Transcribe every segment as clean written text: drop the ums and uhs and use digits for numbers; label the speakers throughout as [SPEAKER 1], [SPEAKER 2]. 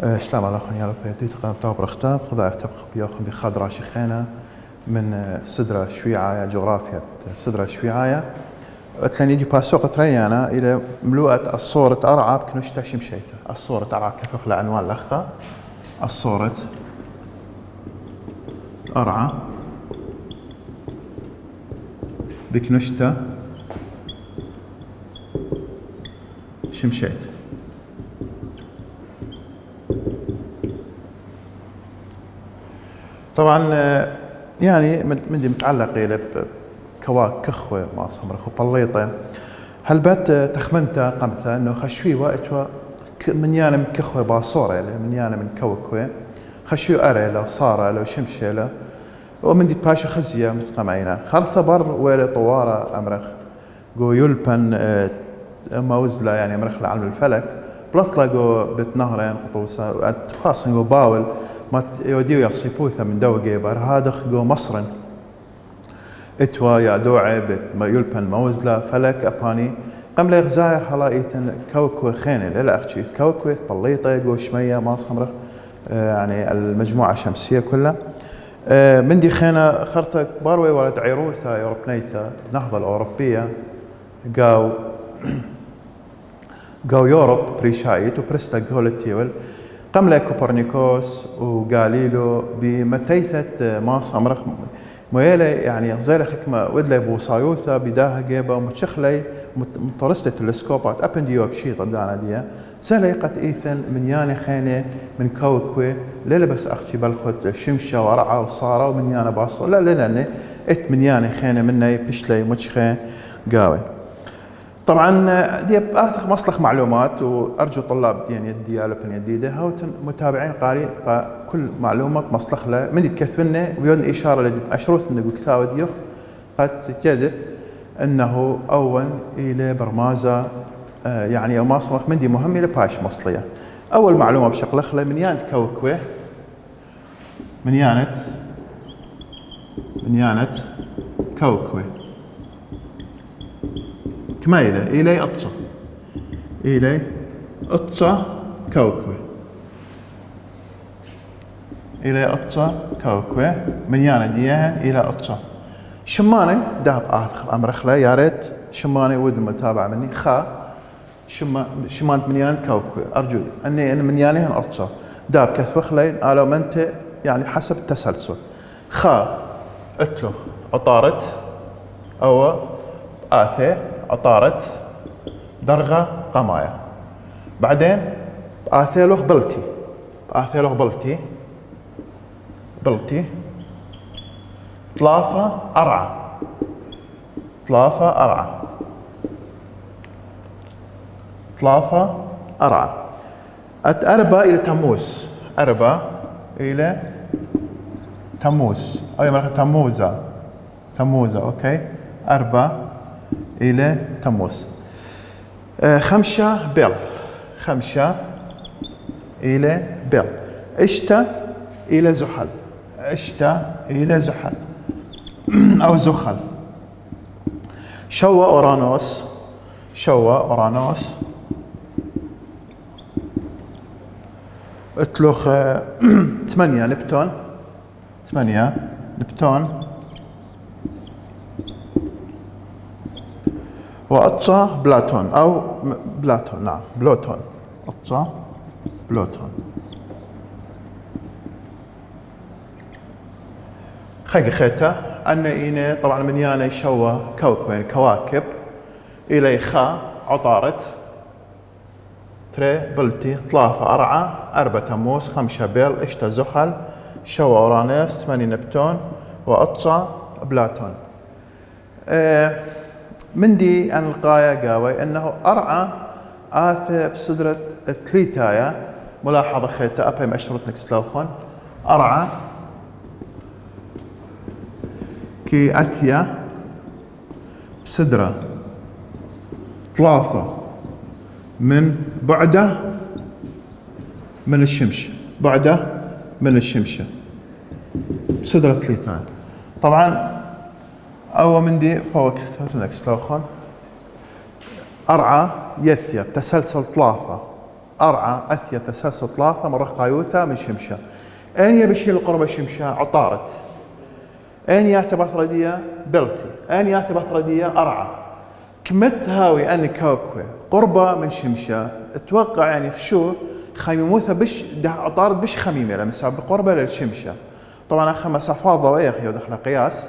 [SPEAKER 1] شلام على خنيا لو بيدي تقام طاب رختاب خذا تبخ بياخذ بخضرة شخينة من سدرة شويعة جغرافيا سدرة شويعة أتلني يجي باسوق تريانا إلى ملوءة الصورة أرعى بكنشتا شمشيته الصورة أرعى كثوخ لعنوان لخة الصورة أرعى بكنشتا شمشيت. طبعا يعني مندي متعلقة بكواك كخوة مع صمرخ وبليطة هل بات تخمنتا قمثة انه خشوي وقت من يانا من كخوة باصورة من يانا من كوكوة خشوي أري لو صارة لو شمشة ومن دي باشا خزية متقمعينا خرثة بر ويلي طوارة أمرخ جو يلبن موزلة يعني أمرخ لعلم الفلك بلطلة جو بتنهرين خطوصة خاصة جو باول ما يوديو يصيبوثا من دو جيبر هادخ جو مصرن اتوا يا دوعي بت ما يلبن موزلة فلك أباني قم لي غزايا حلايتن كوكوة خينة لا أخشي كوكوة بليطة جو شمية ما صمرخ يعني المجموعة الشمسية كلها من دي خينا خرطة باروي ولد عيروثا يوروبنيثا النهضة الأوروبية قاو يوروب بريشايت وبرستا قولتيول قام لي كوبرنيكوس وغاليلو بمتيثة ماس أمرخ مويلة يعني زي حكمة ودلي بوصايوثا بداها جيبا ومتشخلي مترستة تلسكوبات أبنديو بشي طبعا ديا زليقت إيثن من يانا خينة من كوكوة لا بس أختي بالخد شمشة ورعة وصارة ومن يانا باصو لا إت من يانا خينة مني بشلي متشخي قاوي. طبعا دي آخر مصلخ معلومات وأرجو طلاب ديان يدي ألبن يديده هاو متابعين قاري كل معلومة مصلخ له من يكثفنه ويون إشارة لدي أشروط نقول كثاوة ديوخ قد تجدت أنه أول إلى برمازة يعني أو مصلخ من دي مهم إلى باش مصلية. أول معلومة بشكل خلا من يانت كوكوة من يانت كوكوة كما إلي أطشا كوكوة من يانا ديان إلى أطشا شماني دهب آخر أمرخلا يا ريت شماني ود المتابعة مني شمان من يانا كوكوة أرجو أني من يانا هن أطشا دهب كثوخلين آلو منت يعني حسب التسلسل أتلو عطارت أو آثي عطارت درغة قماية بعدين آثيلوخ بلتي ثلاثة أرعى أربعة إلى تموز أو يمرخ تموزة أوكي 4 إلى تموز 5 بيل إلى بيل اشتا إلى زحل أو زخل شوا أورانوس اتلوخ 8 نبتون وأطشا بلاتون أو بلاتون نعم بلوتون أطشا بلوتون خيتا أن إينا طبعا من يانا يشوى كوكوين كواكب إلي عطارت تري بلتي 3 أرعى 4 تموز 5 بيل اشتا زحل شوى أورانيس 8 نبتون وأطشا بلاتون من دي أن القاية قاوي أنه أرعى آثى بصدرة تليتايا ملاحظة خيتا أبي مشروط نكسلوخون أرعى كي أتيا بصدرة 3 من بعده من الشمشة بصدرة تليتايا طبعا أو من دي فوكس نكسلوخون أرعى يثيا بتسلسل 3 أرعى أثيا تساس ثلاثة مرة قايوثة من شمشة. أين يبشي القربة شمشة عطارت. أين ياتي بثردية بلتي. أين ياتي بثردية أرعى. كمت هاوي أني كوكوي قربة من شمشة اتوقع يعني شو خميموثة بش عطارت بش خميمة لما سبب قربة للشمشة. طبعا أخذ مسافات ضوئية أخي دخل قياس.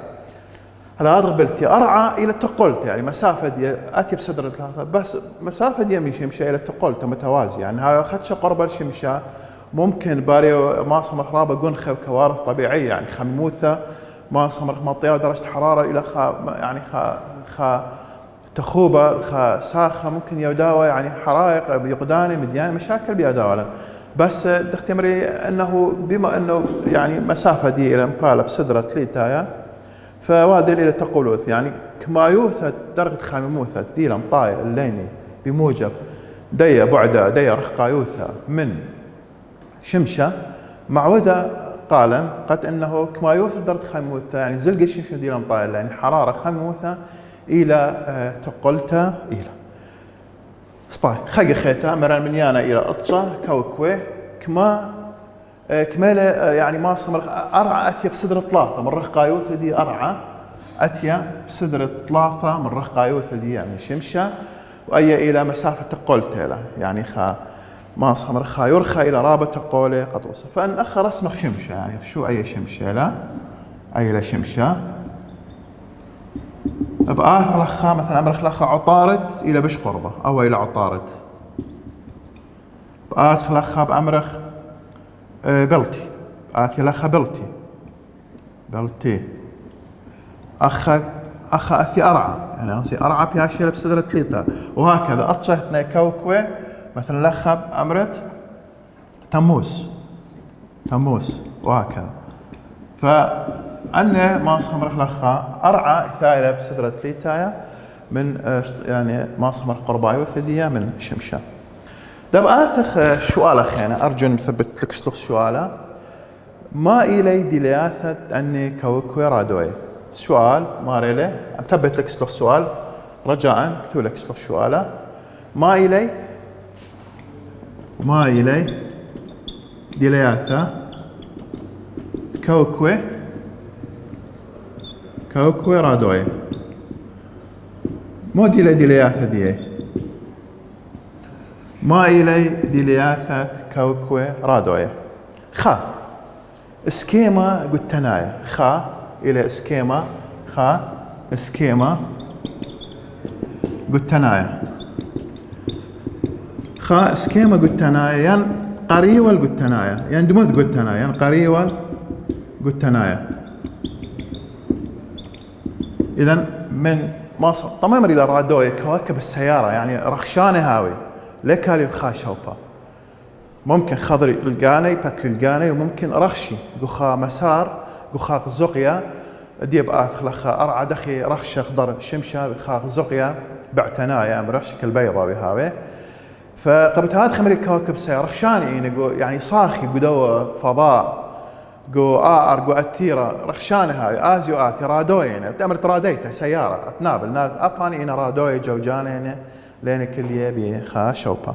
[SPEAKER 1] هذا بلتي أرعى إلى تقلت يعني مسافة دي أتي بصدر ثلاثة بس مسافة دي من شمشة إلى تقلت متوازية يعني هاي أخذش قربة الشمشة ممكن باريو ماصم خرابة قنخة وكوارث طبيعية يعني خميموثة ماصم مطية درجة حرارة إلى يعني تخوبة ساخة ممكن يوداوى يعني حرائق بيقداني مديان مشاكل بيوداوى بس تختمري أنه بما أنه يعني مسافة دي إلى مقالة بصدرة ليتايا فوادل إلى تقولوث يعني كمايوثة درجة خامموثة دي لمطايا الليني بموجب دي بعدة دي رخقايوثة من شمشة معودة قالم قد أنه كمايوثة درجة خامموثة يعني زلق الشمشة دي لمطايا يعني حرارة خامموثة إلى تقلتا إلى سباي خيق خيتا مران منيانا إلى أطشة كوكوي كمالة يعني ماسخ أرعى أتيا بصدر ثلاثة من رخ قايوثة دي أرعى أتيا بصدر ثلاثة من رخ قايوثة دي يعني شمشة وأي إلى مسافة تقلتا له يعني ماسخ مرخا يرخى إلى رابة تقولي قد وصف فأن أخر اسمخ شمشة يعني شو أي شمشة لا أي لا شمشة بآخر لخا مثلا أمرخ لخا عطارد إلى بش قربة أو إلى عطارد بآخر لخا بأمرخ بلتي بآخر لخا بلتي أخا أثي أرعى يعني أصي أرعى بياشي بصدر تليتا وهكذا أطشهتنا كوكوي مثلا لخا بأمرت تموس وهكذا أنا ما صمرخ لخا أرعى ثائلة بصدرة ليتايا من يعني ما صمرخ قرباي وثدية من شمشة. دب آثخ شوالة خينا أرجو مثبت لك سلوخ شوالة ما إلي دلياثة أني كوكوي رادوي سؤال ما ريلي مثبت لك سلوخ سؤال رجاء كتو لك سلوخ شوالة ما إلي دلياثة كوكوي رادوي مو ديلياثة دي ما إلي ديلياثة كوكوي رادوي خا اسكيما قلتنايا خا إلى اسكيما قلتنايا خا اسكيما قلتنايا ين قريول قلتنايا ين دموذ قلتنايا ين قريول قلتنايا إذن من مصر طمامر إلى رادوي كواكب السيارة يعني رخشانة هاوي لكالي الخاشوبة ممكن خضري القاني باتلي القاني وممكن رخشي قخا مسار قخا زقيا ديب آخ لخا أرعى دخي رخش خضر شمشة خا زقيا بعتنايا مرشك البيضة بهاوي فقبت هاد خمري كواكب السيارة رخشاني يعني صاخي قدوة فضاء قو قو أتيرا رخشانة هاي آزيو آتي رادوي يعني بتأمر راديته سيارة أتنابل ناس أباني إنا رادوي جوجانة يعني لين كل يبي خا شوبا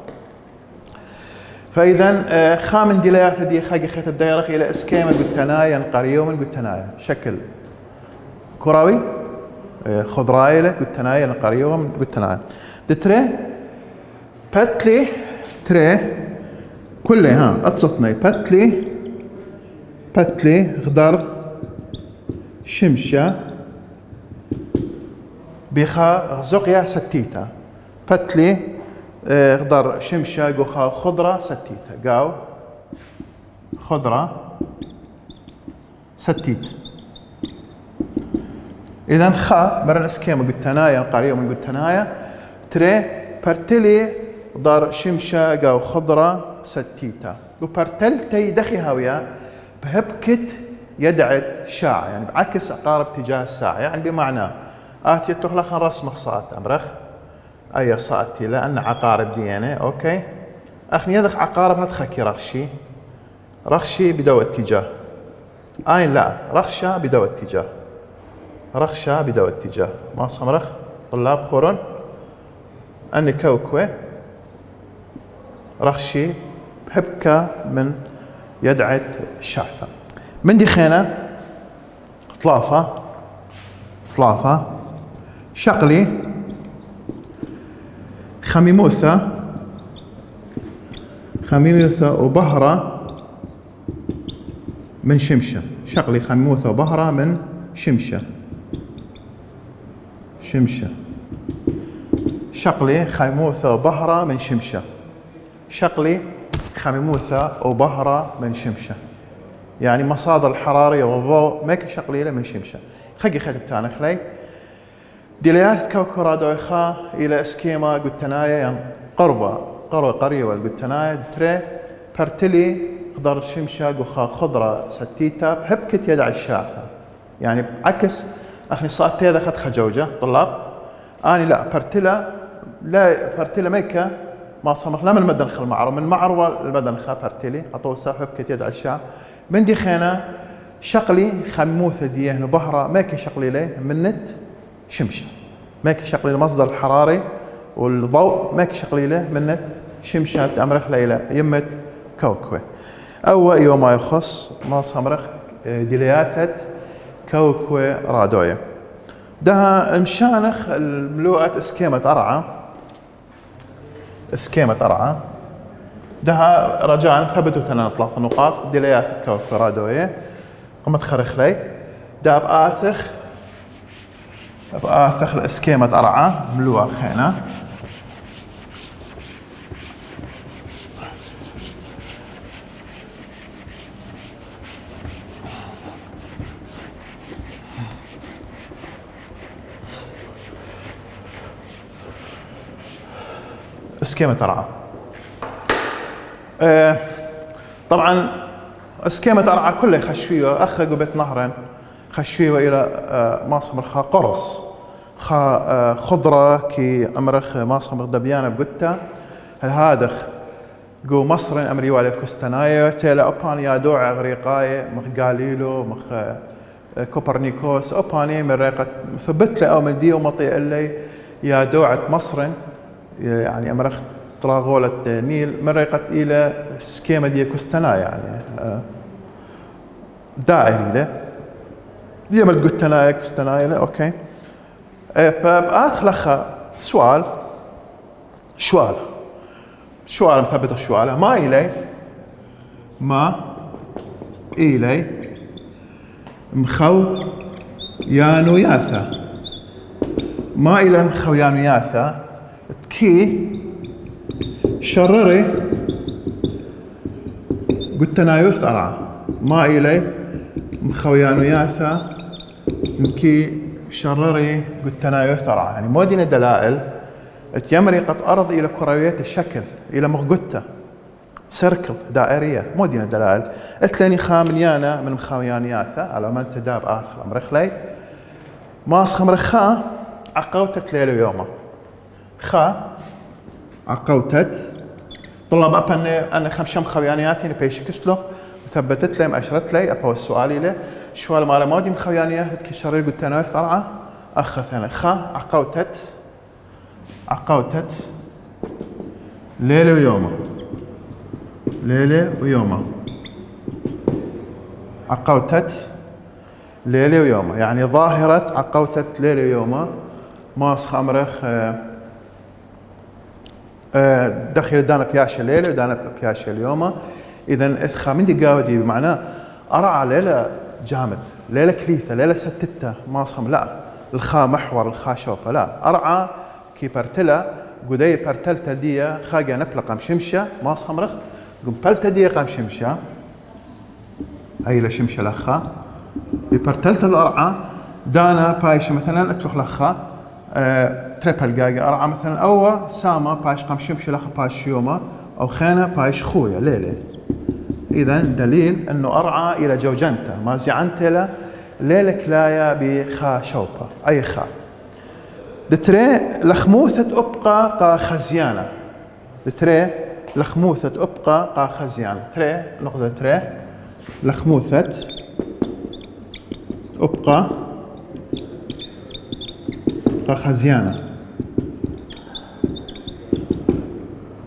[SPEAKER 1] فإذا خامن ديليات دي خاقي خيت بدايرخ إلى إسكيما قلتنايا قريوم قلتنايا شكل كروي خضرايلة قلتنايا قريوم قلتنايا دتري باتلي تري كله أتصطني باتلي غدر شمشة بخا زقيا ستيتا باتلي غدر شمشة قوخا خضرة ستيتا قاو خضرة ستيت إذن خا مرن اسكيما قلتنايا قريبا من قلتنايا تري بارتلي غدر شمشة قاو خضرة ستيتا وبارتل تي دخي هاويا بهبكت يدعت شاع يعني بعكس أقارب تجاه الساعة يعني بمعنى آتي تخلق رسم صات أمرخ أي صاتي لأن عقارب ديانة أوكي أخني يدخ عقارب هتخكي رخشي بدو اتجاه آين لا رخشة بدو اتجاه ما صمرخ طلاب خورن أني كوكوي رخشي بحبكة من يدعت الشعثة من دي خينة طلافة شقلي خميموثة وبهرة من شمشة. شقلي خميموثة وبهرة من شمشة. شقلي خميموثة وبهرة من شمشة. شقلي خميموثة وبهرة من شمشة. يعني مصادر الحرارية والضوء ماك شقليلة من شمشة. خي بتاعنا خلي ديليات كوكورا دويخا إلى اسكيما قلتنايا يعني قرية والقلتنايا تري برتلي خضر شمشة قخا خضرة ستيتا بهبكت يدع الشاثة. يعني عكس أخني صارت هذا خد خجوجة طلاب أنا لا برتلا ميكا ما صمخ لا من المدنخ المعرو من معرو المدنخ برتلي أطوسا بهبكت يدع الشاثة من دي خينا شقلي خموثة ديه بهرة ماكي شقلي ليه منت شمشة. ماكي شقلي المصدر الحراري والضوء ماكي شقلي له منت شمشة أمرخ ليلة يمت كوكوة أو يوم ما يخص ما صمرخ دلياثة كوكوة رادوية ده مشانخ الملوءة اسكيمة أرعى ده رجاء ثبتوا تنا 3 نقاط دلياثة كوكوة رادوية قمت خرخ لي ده بآثخ الاسكيمة أرعى ملوءة خينة اسكيمة أرعى. طبعا اسكيمة أرعى كلها خشوية أخا قبت نهرا خشوية إلى ماصمر خا قرص خا خضرة كي أمرخ ماصمر دبيانة بقتا الهادخ جو مصر أمري وعلى كستنايا تيلا أوبان يا دوع غريقاية مخ غاليلو مخ كوبرنيكوس أوباني من ريقة ثبت له أو من ديو مطيع اللي يا دوعة مصر يعني أمرخ طراغولة نيل من ريقة إلى سكيمة دي كستنايا يعني دائري له دي مرد قلتنايا كستنايا له أوكي. فبآخ لخا سؤال مثبت الشوالة ما إلي مخو يانو ياثا ما إلي مخو يانو ياثا كي شرري قلتنايو ترعى ما إلي مخو يانو ياثا كي شرري قلتنايو ترعى يعني مودين دلائل تيمري قد أرض إلى كرويات الشكل إلى مغقتة سيركل دائرية مودينا دلائل اتلاني خامنيانا من مخاويانياثا على من تداب آخر أمرخلي ماس خمرخا عقوتت ليلة يوما خا عقوتت طلب أبن أنا خمشم خويانياثي نبيش كسلو ثبتت لي أشرت لي أبو السؤال له شوال مالا مودي مخويانياث كشرير قلت أنا ثرعة أخذ أنا خا عقوتت ليلة ويوما عقوتت ليلة ويوما يعني ظاهرة عقوتت ليلة ويوما ماس خمرخ دخل دانا بياشة ليلة ودانا بياشة اليوما إذن إثخا من دي قاودي بمعنى أرعى ليلة جامد ليلة كليثة ليلة ستتة ماس خم لا الخا محور الخا شوبة لا أرعى كي برتلا قدي برتلتا دي خاجة نبلة قام شمشة ما صمرخ قم بلتا دي قام شمشة أي لشمشة لخا ببرتلتا الأرعى دانا بايش مثلا أتلوخ لخا تريبل جاجة أرعى مثلا أو ساما بايش قام شمشة لخا بايش يوما أو خانة بايش خويا ليلة. إذا دليل أنه أرعى إلى جوجنتا ما زعنتلا ليلة كلايا بخا شوبة أي خا دتري لخموثة أبقى قا خزيانة دتري لخموثة أبقى قا خزيانة تري نقطة تري لخموثة أبقى قا خزيانة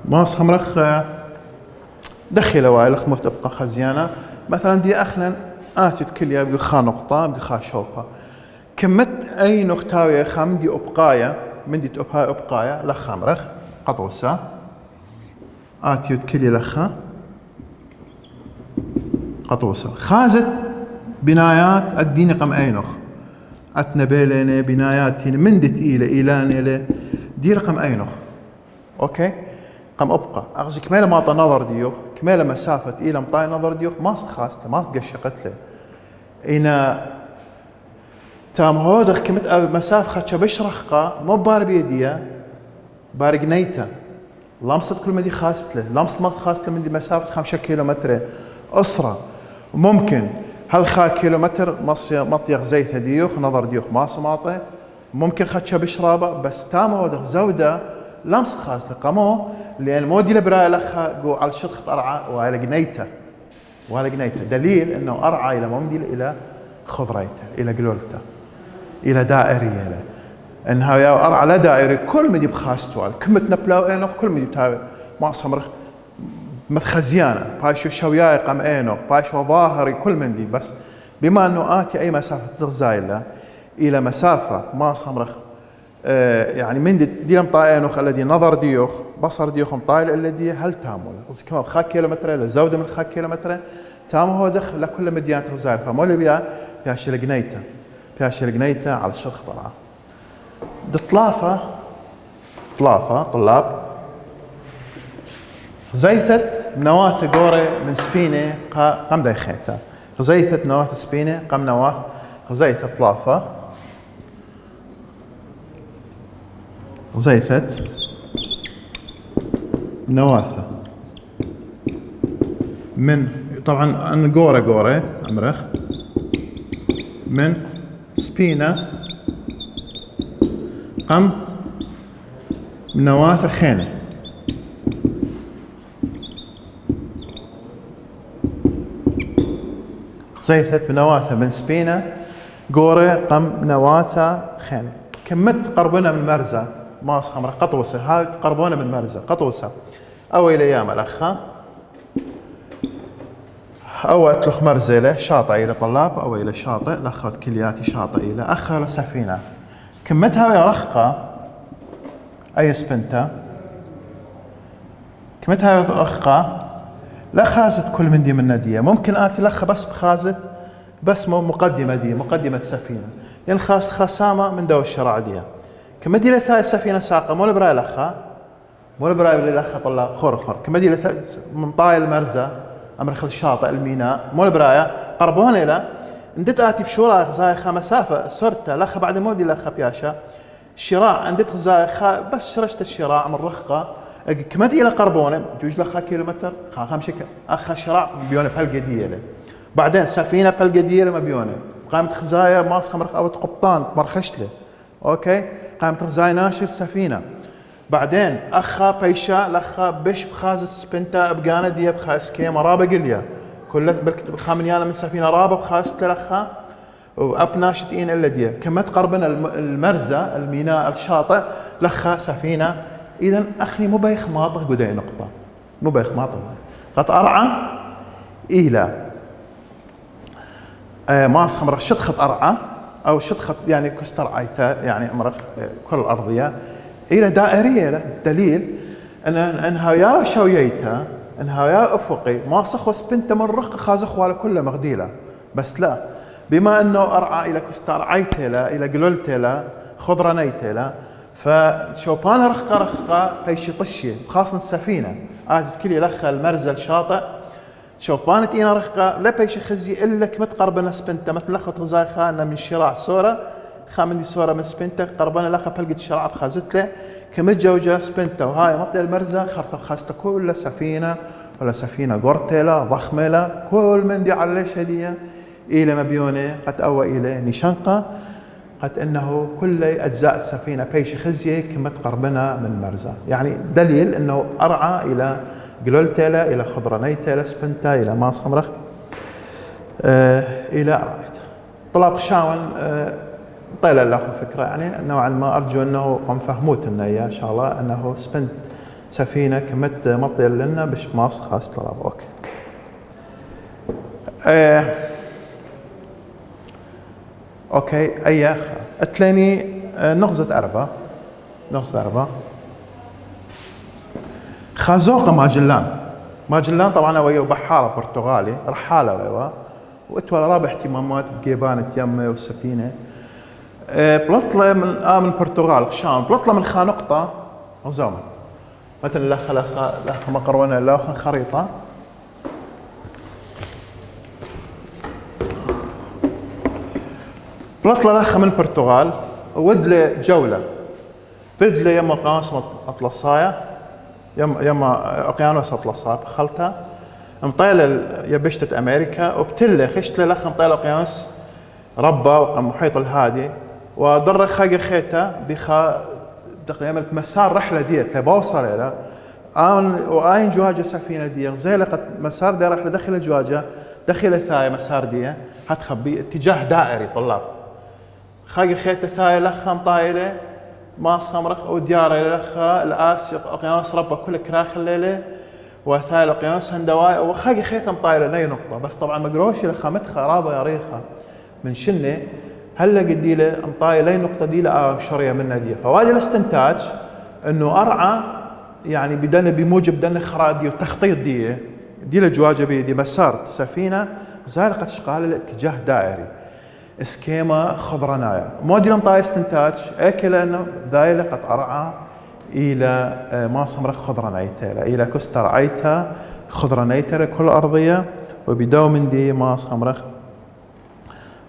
[SPEAKER 1] ما صمرخ دخل وايلخ مو تبقى خزيانة مثلا دي أخلا آتت كليا بخا نقطة بخا شوبة كمت أي نختاوية خامدي أبقايا مندي تبقى أبقايا لخامرخ قطوسة آتيت كليا لخا قطوسة خازت بنايات الدين قم أينخ أتنبيلين بنايات مندت إلى دي رقم أينخ أوكي قم أبقى أغزي كمالة ما نظر ديوخ كمالة مسافة إلى مطاي نظر ديوخ ما استخاصت ما استقشقت له إنا تام هودخ كمت مسافة خدشة بشرخقة مو بار بيديا بار قنيتا لامصت كل مدي خاست له لامصت ما خاست له من دي مسافة 5 كيلومتر أسرة ممكن هل خا كيلومتر مطيخ زيت ديوخ نظر ديوخ ما سماطه ممكن خدشة بشرابة بس تام هودخ زودة لامصت خاست له قامو لأن مودي لبراي لخا جو على الشط أرعى وعلى قنيته دليل إنه أرعى إلى ممدي إلى خضريته إلى قلولته إلى دائرية له إنها يا أرعى لا دائري كل مدي بخاستوا كمت نبلاو إنه كل مدي بتاع ما صمرخ متخزيانة بايشو شوياي قم إنه بايشو ظاهري كل مندي بس بما إنه آتي أي مسافة تغزايله إلى مسافة ما صمرخ يعني من دي مطاينوخ الذي نظر ديوخ بصر ديوخ مطايل الذي هل تامول قصدي كمان خا كيلومتر لا زوده من خا كيلومتر تام هو دخل لكل مدينة غزاير فمول بيا بياش القنيته على الشرق طلعه طلافة طلاب غزيثت نواة قوري من سبينة قم دايخيتا غزيثت نواة سبينة قم نواة غزيثت طلافة غزيثت نواثة من طبعا أن قوري أمرخ من سبينة قم نواثة خينة غزيثت بنواثة من سبينة قوري قم نواثة خينة كمت قربنا من مرزة ماس خمرة قطوسة هاي قربونا من مرزة قطوسة أو إلى أيام الأخا أو أتلخ مرزة له شاطئ إلى طلاب أو إلى شاطئ لأخذ كلياتي شاطئ إلى أخا لسفينة كمتها يا رخقة أي سبنتا كمتها يا رخقة لا خازت كل من دي من ندية ممكن آتي لخ بس بخازت بس مقدمة دي مقدمة سفينة ين خاص خسامة من دو الشرع دي كمدي لثاي سفينة ساقة مو لبراي لخا مو لبراي لخا طلع خور كمدي لثاي من طاي المرزة أمرخ الشاطئ الميناء مو لبراي قربون إلى اندت آتي بشورا زايخة مسافة صرت لخا بعد مودي لخا بياشا شراع اندت زايخة بس شرشت الشراع من رخقة كمدي إلى قربونة جوج لخا كيلومتر خامشك أخا شراع بيونه بهالقدية له بعدين سفينة بهالقدية ما بيونه قامت خزايا ماس خمرخ أو قبطان مرخشله أوكي قامت خزايا ناشر سفينة بعدين أخا بيشا لخا بش بخاز سبنتا بقانا دي بخاز كيما رابا قليا كل بالكتب خامنيانا من سفينة رابا بخاز تلخا وأب ناشتين إلا دي كما تقربنا المرزة الميناء الشاطئ لخا سفينة إذا أخي مو بيخ ماطه قدي نقطة مو بيخ ماطه قد أرعى إلى ماس خمرخ شطخت أرعى أو شطخت يعني كسترعيته يعني أمرخ كل الأرضية إلى دائرية دليل أنها يا شويته أنها يا أفقي ما صخوس بنت من رق خازخ ولا كله مغديلة بس لا بما أنه أرعى إلى كسترعيته إلى قلولته لا خضرنيته لا فشوبان رخقة بيشي طشي خاصة السفينة كل يلخ المرزة الشاطئ شوبان تينا رخقة لا بيشي خزي إلا كمت قربنا سبنتا متلخط غزاي خانة من شراع صورة خامن دي صورة من سبنتا قربنا لخا بلقت شراع بخازت له كمت جوجة سبنتا وهاي مطلع المرزة خرطة خاصة كل سفينة ولا سفينة قرتلة ضخمة لا كل من دي على هدية إلى مبيونة قد أوى إلى نشنقة قد أنه كل أجزاء السفينة بيش خزية كمت قربنا من مرزة يعني دليل أنه أرعى إلى قلولتلا إلى خضرانيتلا سبنتا إلى ما صمرخ إلى أرعيت طلاب خشاون طيلة له فكرة يعني نوعا ما أرجو أنه قم فهموت إن شاء الله أنه سبنت سفينة كمت مطير لنا بش ماس خاص طلاب. اوكي. اوكي اي اتلاني نغزة أربعة خازوقة ماجلان طبعا ويا بحارة برتغالي رحالة ويوا واتوا رابع اهتمامات بجيبانة يمه والسفينة. بلطلة من البرتغال شام بلطلة من خانقطة غزومة مثل لخ مقرونة لوخ خريطة بلطلة لخ من البرتغال ودلة جولة بدلة يما قناص أطلسايا يما أقيانوس أطلسايا بخلتها مطيلة يبشتة أمريكا وبتلة خشتلة لخ مطيلة أقيانوس ربا ومحيط الهادي ودر خاقة خيتا بخا تقريبا مسار رحلة ديت بوصل إلى وآين جواجة سفينة دي زيلقت مسار دي رحلة دخل جواجة دخل ثاي مسار دي هتخبي اتجاه دائري طلاب خاقة خيتا ثاي لخا مطايلة ماس خمرخ وديارة لخا الآسيا أقيانوس ربا كل كراخ الليلة وثاي الأقيانوس هندواي وخاقة خيتا مطايلة لأي نقطة بس طبعا مقروشي لخا متخا رابا ياريخا من شنة هلا قدي له امطاي لي نقطه دي له مشريه منها دي فوادي الاستنتاج انه ارعى يعني بدنا بموجب دنا خرائط دي وتخطيط دي له جواجه بيدي مسار السفينه زالقه اشقال الاتجاه دائري اسكيما خضرنايا موديل امطاي استنتاج اكل انه ذايله قد ارعى الى ما صمرخ خضرنايته الى كستر عيتها خضرنايته كل ارضيه وبدوم دي ما صمرخ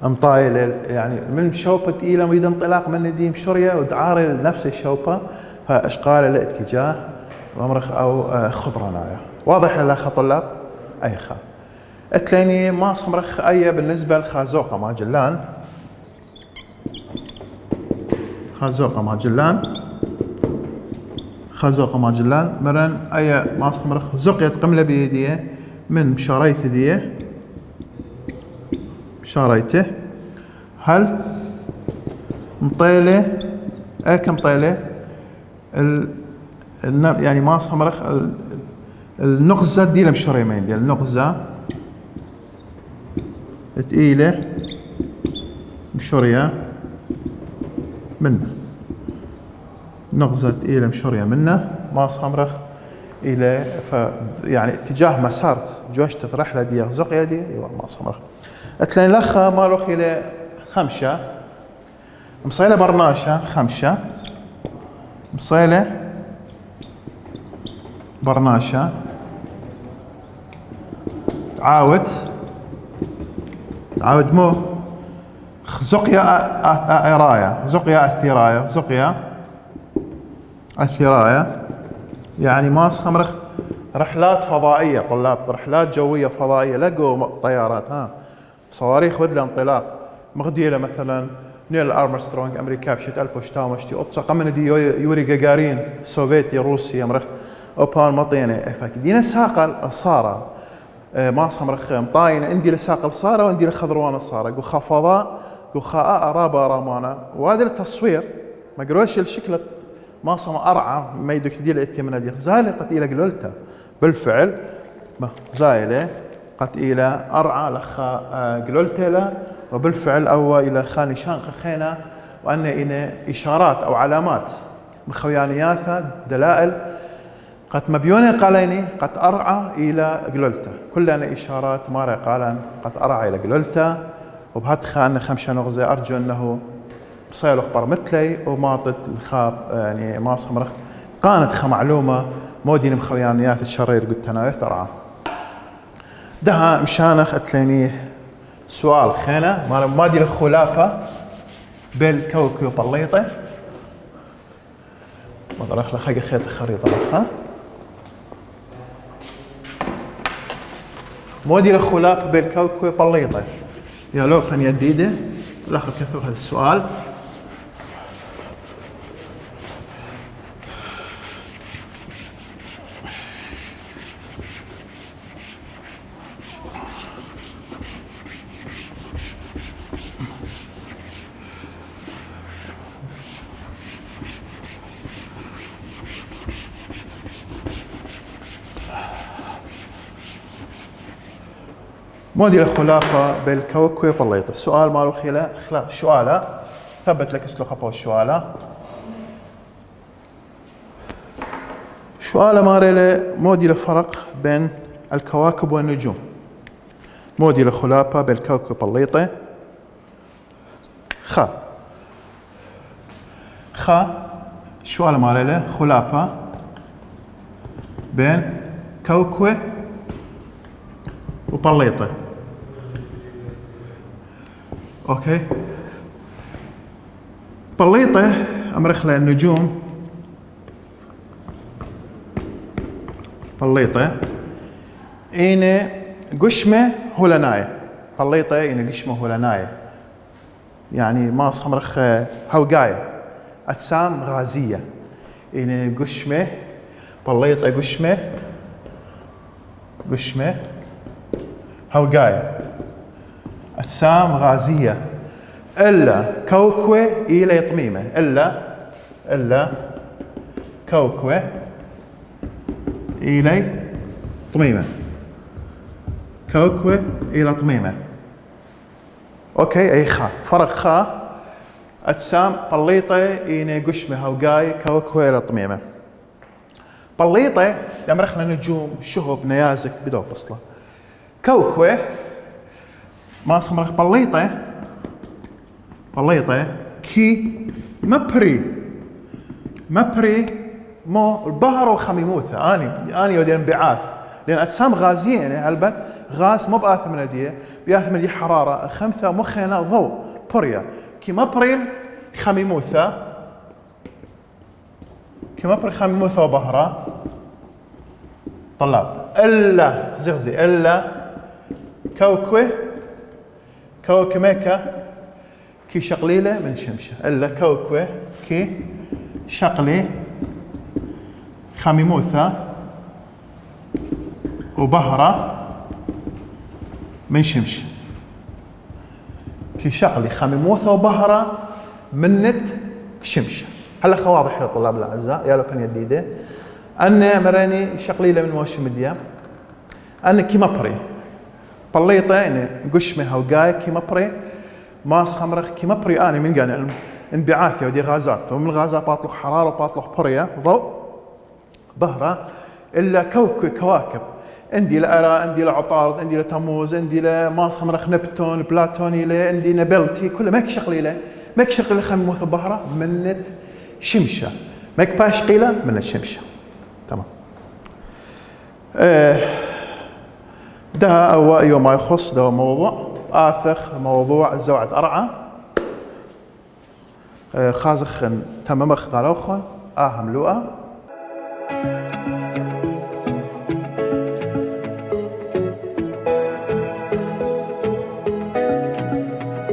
[SPEAKER 1] امطايل يعني من شوبة إلى مريد انطلاق من ديم شرية ودعاري لنفس الشوبة فاشقال الاتجاه ومرخ او خضرنايا واضح للاخ طلاب اي خا اتليني ما صمرخ اي بالنسبة لخازوقة ماجلان مرن اي ما صمرخ زقيت قملة بيديه من بشاريته ديه شاريته هل مطيلة كم طيلة يعني ما صمرخ النقزة دي لمشريمين دي النقزة تقيلة مشرية منه نقزة تقيلة مشرية منه ما صمرخ إلى يعني اتجاه مسارت جوشت رحلة دي زقية دي ما صمرخ اتلين لخا ما روح الى خمشة مصيلة برناشة خمشة مصيلة برناشة عاود مو زقيا ارايا زقيا الثرايا يعني ماس خمرخ رحلات فضائية طلاب رحلات جوية فضائية لقوا طيارات صواريخ ودلا انطلاق مغديله مثلا نيل ارمسترونج امريكا بشت البوشتامشتي اوتسا قمن دي يوري جاجارين السوفيتي روسيا مرخ اوبان مطينه افاك دينا ساقل الصاره ما صمرخ مطاينه عندي لساقل الصاره وعندي لخضروان الصاره جو خفضاء جو خاء ارابا رامانا وهذا التصوير ما قروش الشكل ما صم ارعى ما يدك تدي الاثمنه دي زالقه الى قللتها بالفعل زايله قد إلى أرعى لخا قلولتلا وبالفعل أو إلى خاني شانق خينا وأن إن إشارات أو علامات مخويانياثا دلائل قد مبيوني قاليني قد أرعى إلى قلولتا كلنا إشارات ماري قالن قد أرعى إلى قلولتا وبهات خان خمشة نغزة أرجو أنه بصير أخبر مثلي وماطت الخاب يعني ما صمرخ قانت معلومة مودين مخويانيات الشرير قلت أنا ترعى ده مشانخ اتليني سؤال خينا ما دي الخلافة بالكوكو بليطة ما ضرخ لخاقة خيط خريطة لخا مودي الخلافة بالكوكو بليطة يا لو خن يديده لخا كثر هذا السؤال موديل خلافة بالكوكوي بليطة. السؤال مالو خلاف الشواله ثبت لك سلو خبو الشواله ماريلة موديل فرق بين الكواكب والنجوم. موديل خلافة بالكوكوي بليطة الشواله ماريلة خلافة بين كوكوي وبليطة. اوكي بليطة امرخلة النجوم بليطة إينا قشمة هولناية. بليطة إينا قشمة هولناية يعني ماس خمرخ هوقاية أجسام غازية. إينا قشمة بليطة قشمة هوقاية أجسام غازية إلا كوكوة إلى طميمة إلا كوكوة إلى طميمة كوكوة إلى طميمة. أوكي أي فرق أجسام بليطة إينا قشمة هوقاي كوكوة إلى طميمة. بليطة يمرخنا نجوم شهب نيازك بدو بصلة. كوكوة ما اسمرخ بليطة كي مبري مو البهر وخميموثة. أني ودي انبعاث لأن أجسام غازية يعني هلبت غاز مو بآثم الأدية بآثم الأدية حرارة خمثة مخنا ضوء بريا كي مبري خميموثة وبهرة طلاب إلا زغزي إلا كوكوة ميكا كي شقليلة من شمشة. إلا كوكوة كي شقلي خميموثة وبهرة من شمشة. كي شقلي خميموثة وبهرة منت شمشة. هلا واضح يا طلاب الأعزاء يا لو كان جديدة أنا مراني شقليلة من موشم الديام أنا كي مبري بليطة يعني قشمة هوقاي كي مبري ماس خمرخ كي مبري أنا من قال انبعاث ودي غازات ومن الغازات باطلق حرارة باطلق بريا ضوء بهرة إلا كواكب عندي لأرى عندي لعطارد عندي لتموز عندي لماس خمرخ نبتون بلاتوني عندي نبلتي كله ماك شقليلة خميموثة بهرة منت شمشة ماك باش قيلة من الشمشة. تمام. ده هو أيوة ما يخص ده موضوع آثخ موضوع زوعة أرعى خازخ تممخ غلوخن ملوءة